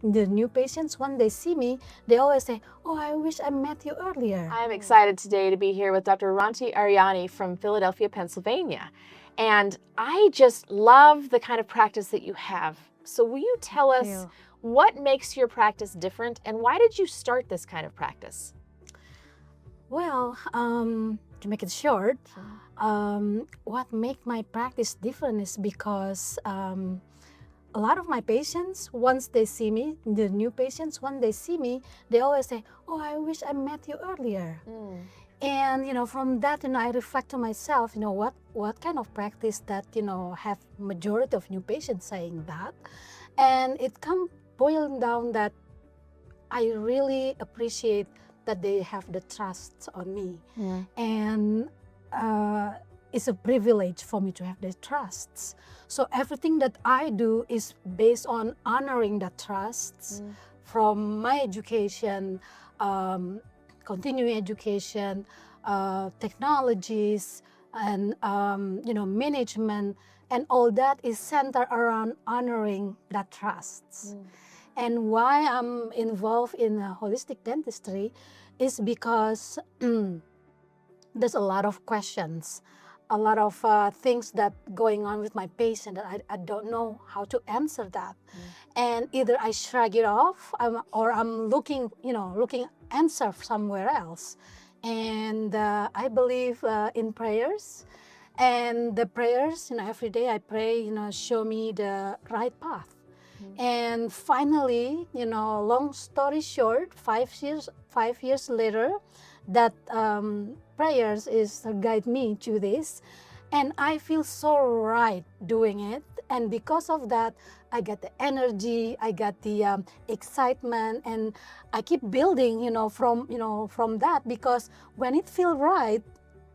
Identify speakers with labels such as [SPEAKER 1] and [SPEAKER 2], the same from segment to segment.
[SPEAKER 1] The new patients, when they see me, they always say, "Oh, I wish I met you earlier."
[SPEAKER 2] I'm excited today to be here with Dr. Ranti Ariani from Philadelphia, Pennsylvania. And I just love the kind of practice that you have. So will you tell us
[SPEAKER 1] you.
[SPEAKER 2] what makes your practice different and why did you start this kind of practice?
[SPEAKER 1] Well, to make it short, what make my practice different is because a lot of my patients, once they see me, the new patients, when they see me, they always say, "Oh, I wish I met you earlier." And from that, I reflect to myself, what kind of practice that have majority of new patients saying that, and it come boiling down that I really appreciate that they have the trust on me, and it's a privilege for me to have the trusts. So everything that I do is based on honoring the trusts from my education, continuing education, technologies, and management, and all that is centered around honoring that trusts. And why I'm involved in holistic dentistry is because there's a lot of questions, a lot of things that going on with my patient that I don't know how to answer that. And either I shrug it off, or I'm looking answer somewhere else. And I believe in prayers. And the prayers, every day I pray, show me the right path. And finally, long story short, 5 years later, that prayers is guide me to this, and I feel so right doing it. And because of that, I get the energy, I get the excitement, and I keep building, from that, because when it feels right,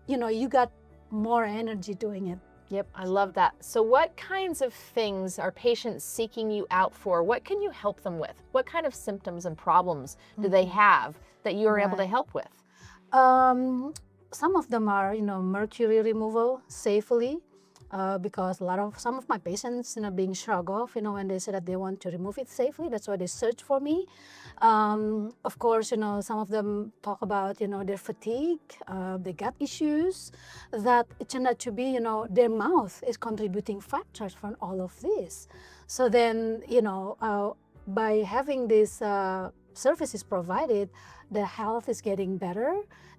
[SPEAKER 1] you got more energy doing it.
[SPEAKER 2] Yep, I love that. So what kinds of things are patients seeking you out for? What can you help them with? What kind of symptoms and problems do they have that you are able to help with?
[SPEAKER 1] Some of them are, mercury removal safely, because some of my patients, being shrugged off, when they say that they want to remove it safely, that's why they search for me. Of course, some of them talk about, their fatigue, they gut issues, that it turned out to be, their mouth is contributing factors from all of this. So then, by having these services provided, the health is getting better.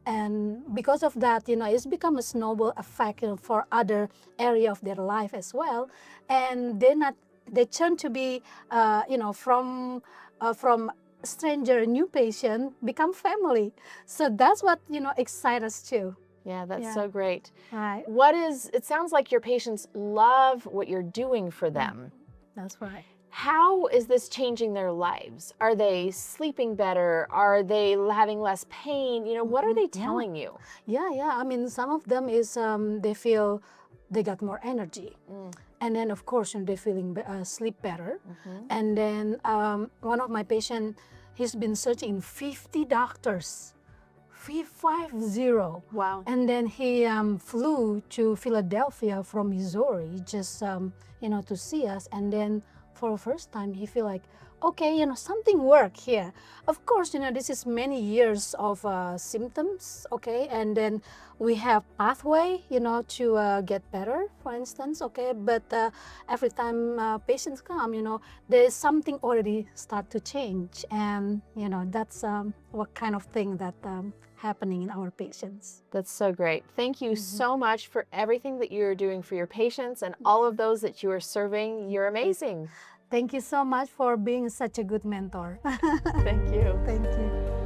[SPEAKER 1] And because of that, it's become a snowball effect, for other area of their life as well. And they turn to be, from stranger, new patient, become family. So that's what, excites us too.
[SPEAKER 2] Yeah, that's so great.
[SPEAKER 1] Right.
[SPEAKER 2] It sounds like your patients love what you're doing for them.
[SPEAKER 1] That's right.
[SPEAKER 2] How is this changing their lives? Are they sleeping better? Are they having less pain? What are they telling you?
[SPEAKER 1] Yeah. I mean, some of them is they feel they got more energy. And then, of course, they're feeling sleep better. And then one of my patients, he's been searching 50 doctors. 550.
[SPEAKER 2] Wow.
[SPEAKER 1] And then he flew to Philadelphia from Missouri just, to see us. And then for the first time, he feel like, okay, something worked here. Of course, this is many years of symptoms, okay? And then we have pathway, to get better, for instance, okay? But every time patients come, there's something already start to change. And, that's what kind of thing that happening in our patients.
[SPEAKER 2] That's so great. Thank you so much for everything that you're doing for your patients and all of those that you are serving. You're amazing.
[SPEAKER 1] Thank you so much for being such a good mentor.
[SPEAKER 2] Thank you.
[SPEAKER 1] Thank you.